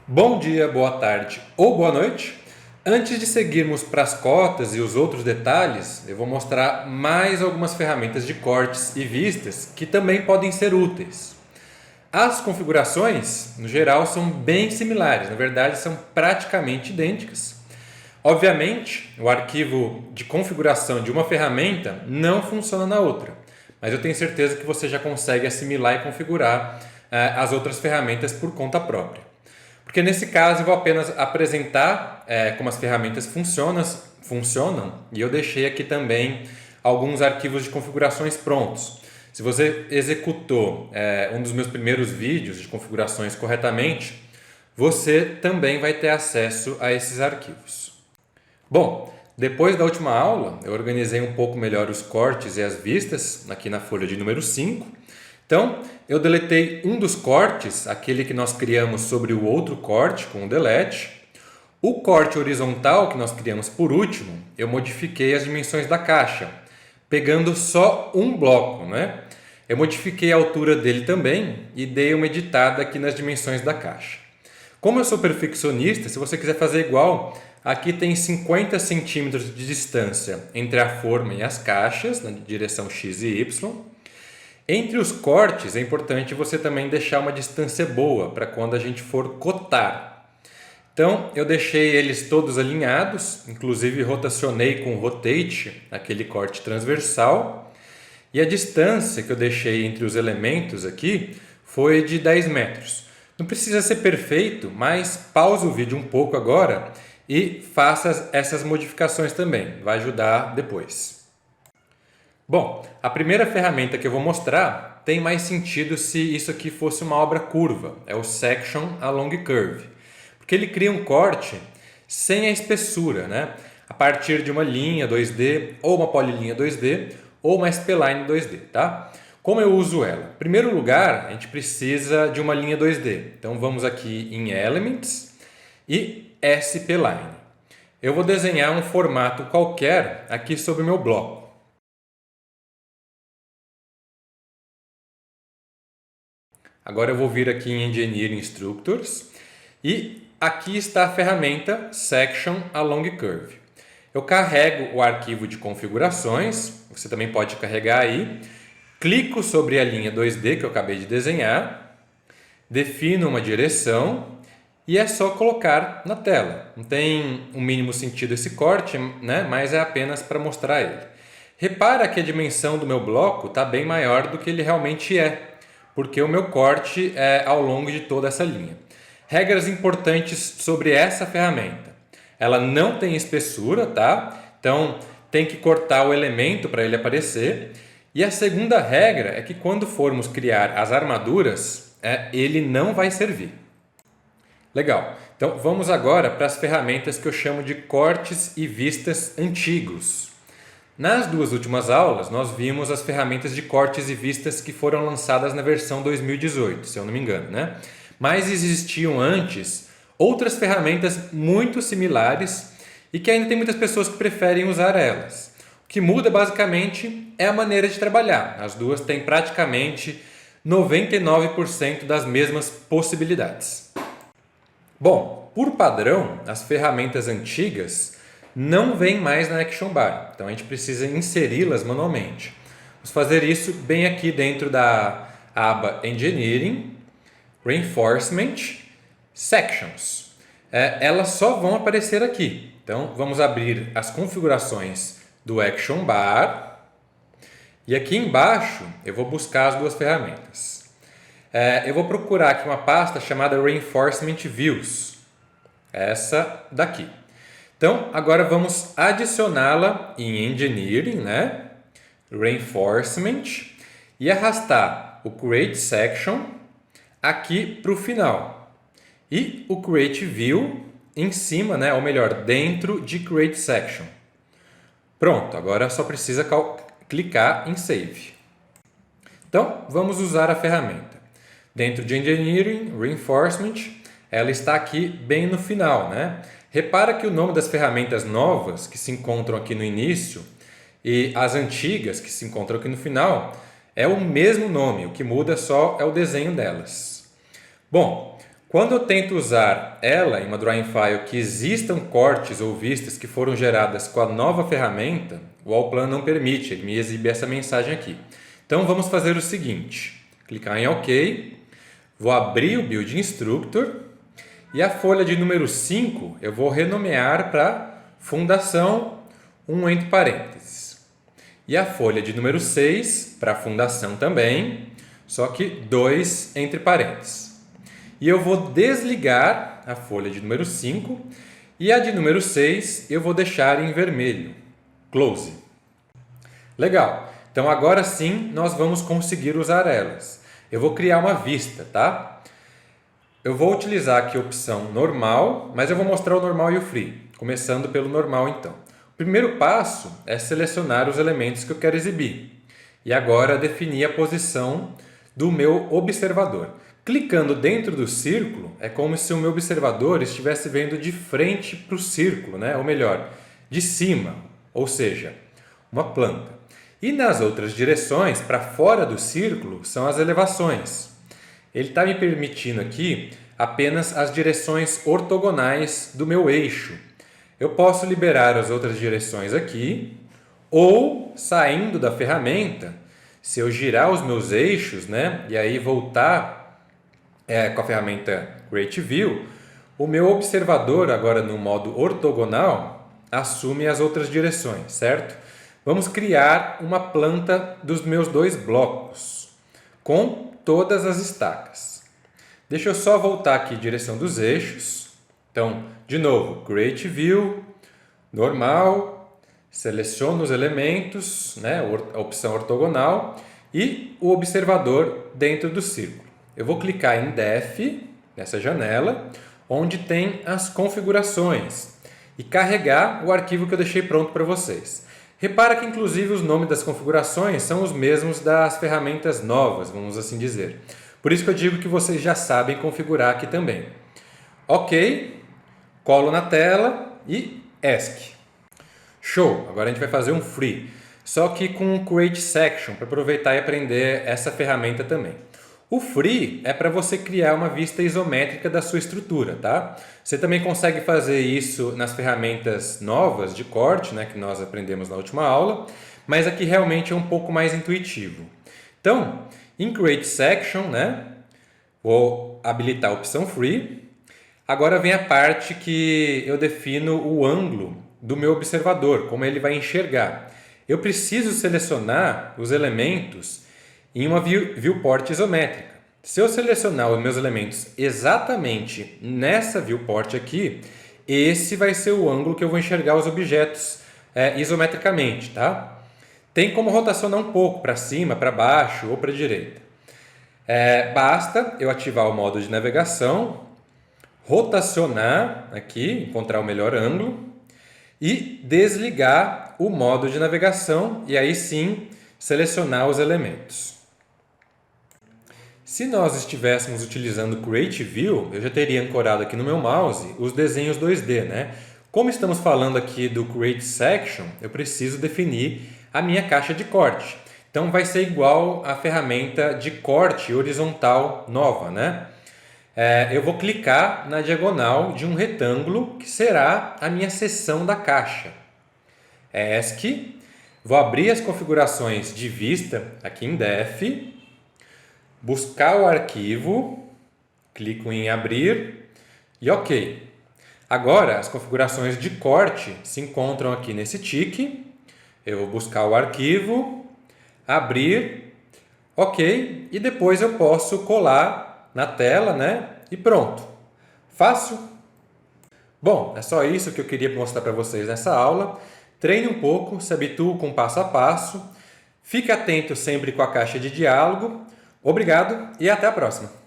Bom dia, boa tarde ou boa noite. Antes de seguirmos para as cotas e os outros detalhes, eu vou mostrar mais algumas ferramentas de cortes e vistas que também podem ser úteis. As configurações, no geral, são bem similares, na verdade, são praticamente idênticas. Obviamente, o arquivo de configuração de uma ferramenta não funciona na outra, mas eu tenho certeza que você já consegue assimilar e configurar as outras ferramentas por conta própria. Porque nesse caso eu vou apenas apresentar como as ferramentas funcionam e eu deixei aqui também alguns arquivos de configurações prontos. Se você executou um dos meus primeiros vídeos de configurações corretamente, você também vai ter acesso a esses arquivos. Bom, depois da última aula, eu organizei um pouco melhor os cortes e as vistas aqui na folha de número 5. Então, eu deletei um dos cortes, aquele que nós criamos sobre o outro corte com o delete. O corte horizontal que nós criamos por último, eu modifiquei as dimensões da caixa, pegando só um bloco, né? Eu modifiquei a altura dele também e dei uma editada aqui nas dimensões da caixa. Como eu sou perfeccionista, se você quiser fazer igual, aqui tem 50 centímetros de distância entre a forma e as caixas, na direção X e Y. Entre os cortes, é importante você também deixar uma distância boa para quando a gente for cotar. Então, eu deixei eles todos alinhados, inclusive rotacionei com o rotate, aquele corte transversal. E a distância que eu deixei entre os elementos aqui foi de 10 metros. Não precisa ser perfeito, mas pause o vídeo um pouco agora e faça essas modificações também, vai ajudar depois. Bom, a primeira ferramenta que eu vou mostrar tem mais sentido se isso aqui fosse uma obra curva, é o Section Along Curve, porque ele cria um corte sem a espessura, né? A partir de uma linha 2D ou uma polilinha 2D ou uma spline 2D, tá? Como eu uso ela? Em primeiro lugar, a gente precisa de uma linha 2D, então vamos aqui em Elements e spline. Eu vou desenhar um formato qualquer aqui sobre o meu bloco. Agora eu vou vir aqui em Engineering Structures e aqui está a ferramenta Section Along Curve. Eu carrego o arquivo de configurações, você também pode carregar aí, clico sobre a linha 2D que eu acabei de desenhar, defino uma direção e é só colocar na tela. Não tem um mínimo sentido esse corte, né? Mas é apenas para mostrar ele. Repara que a dimensão do meu bloco está bem maior do que ele realmente é, porque o meu corte é ao longo de toda essa linha. Regras importantes sobre essa ferramenta. Ela não tem espessura, tá? Então tem que cortar o elemento para ele aparecer. E a segunda regra é que quando formos criar as armaduras, ele não vai servir. Legal. Então vamos agora para as ferramentas que eu chamo de cortes e vistas antigos. Nas duas últimas aulas, nós vimos as ferramentas de cortes e vistas que foram lançadas na versão 2018, se eu não me engano, né? Mas existiam antes outras ferramentas muito similares e que ainda tem muitas pessoas que preferem usar elas. O que muda basicamente é a maneira de trabalhar. As duas têm praticamente 99% das mesmas possibilidades. Bom, por padrão, as ferramentas antigas não vem mais na Action Bar, então a gente precisa inseri-las manualmente. Vamos fazer isso bem aqui dentro da aba Engineering, Reinforcement, Sections. Elas só vão aparecer aqui. Então vamos abrir as configurações do Action Bar e aqui embaixo eu vou buscar as duas ferramentas. Eu vou procurar aqui uma pasta chamada Reinforcement Views, essa daqui. Então, agora vamos adicioná-la em Engineering, né? Reinforcement, e arrastar o Create Section aqui para o final. E o Create View em cima, né? Ou melhor, dentro de Create Section. Pronto, agora só precisa clicar em Save. Então, vamos usar a ferramenta. Dentro de Engineering, Reinforcement, ela está aqui bem no final, né? Repara que o nome das ferramentas novas que se encontram aqui no início e as antigas que se encontram aqui no final é o mesmo nome, o que muda só é o desenho delas. Bom, Quando eu tento usar ela em uma drawing file que existam cortes ou vistas que foram geradas com a nova ferramenta, o Allplan não permite, ele me exibe essa mensagem aqui. Então vamos fazer o seguinte, clicar em OK, vou abrir o Build Instructor e a folha de número 5 eu vou renomear para Fundação 1 entre parênteses. E a folha de número 6 para Fundação também, só que 2 entre parênteses. E eu vou desligar a folha de número 5 e a de número 6 eu vou deixar em vermelho, Close. Legal, então agora sim nós vamos conseguir usar elas. Eu vou criar uma vista, tá? Eu vou utilizar aqui a opção normal, mas eu vou mostrar o normal e o free, começando pelo normal então. O primeiro passo é selecionar os elementos que eu quero exibir e agora definir a posição do meu observador. Clicando dentro do círculo, é como se o meu observador estivesse vendo de frente para o círculo, né? Ou melhor, de cima, ou seja, uma planta. E nas outras direções, para fora do círculo, são as elevações. Ele está me permitindo aqui apenas as direções ortogonais do meu eixo. Eu posso liberar as outras direções aqui, ou saindo da ferramenta, se eu girar os meus eixos, né? E aí voltar com a ferramenta Create View, o meu observador, agora no modo ortogonal, assume as outras direções, certo? Vamos criar uma planta dos meus dois blocos, com todas as estacas. Deixa eu só voltar aqui direção dos eixos. Então, de novo, Create View, normal, seleciono os elementos, né? A opção ortogonal e o observador dentro do círculo. Eu vou clicar em Def, nessa janela, onde tem as configurações e carregar o arquivo que eu deixei pronto para vocês. Repara que inclusive os nomes das configurações são os mesmos das ferramentas novas, vamos assim dizer. Por isso que eu digo que vocês já sabem configurar aqui também. Ok, colo na tela e ESC. Show! Agora a gente vai fazer um free, só que com o Create Section, para aproveitar e aprender essa ferramenta também. O free é para você criar uma vista isométrica da sua estrutura, tá? Você também consegue fazer isso nas ferramentas novas de corte, né, que nós aprendemos na última aula, mas aqui realmente é um pouco mais intuitivo. Então, em Create Section, né, vou habilitar a opção free. Agora vem a parte que eu defino o ângulo do meu observador, como ele vai enxergar. Eu preciso selecionar os elementos em uma viewport isométrica. Se eu selecionar os meus elementos exatamente nessa viewport aqui, esse vai ser o ângulo que eu vou enxergar os objetos isometricamente, tá? Tem como rotacionar um pouco para cima, para baixo ou para a direita. Basta eu ativar o modo de navegação, rotacionar aqui, encontrar o melhor ângulo e desligar o modo de navegação e aí sim selecionar os elementos. Se nós estivéssemos utilizando o Create View, eu já teria ancorado aqui no meu mouse os desenhos 2D, né? Como estamos falando aqui do Create Section, eu preciso definir a minha caixa de corte. Então vai ser igual à ferramenta de corte horizontal nova, né? Eu vou clicar na diagonal de um retângulo que será a minha seção da caixa. ESC, vou abrir as configurações de vista aqui em Def, buscar o arquivo, clico em abrir e OK. Agora as configurações de corte se encontram aqui nesse tique. Eu vou buscar o arquivo, abrir, OK, e depois eu posso colar na tela, né? E pronto. Fácil? Bom, é só isso que eu queria mostrar para vocês nessa aula. Treine um pouco, se habitue com o passo a passo. Fique atento sempre com a caixa de diálogo. Obrigado e até a próxima!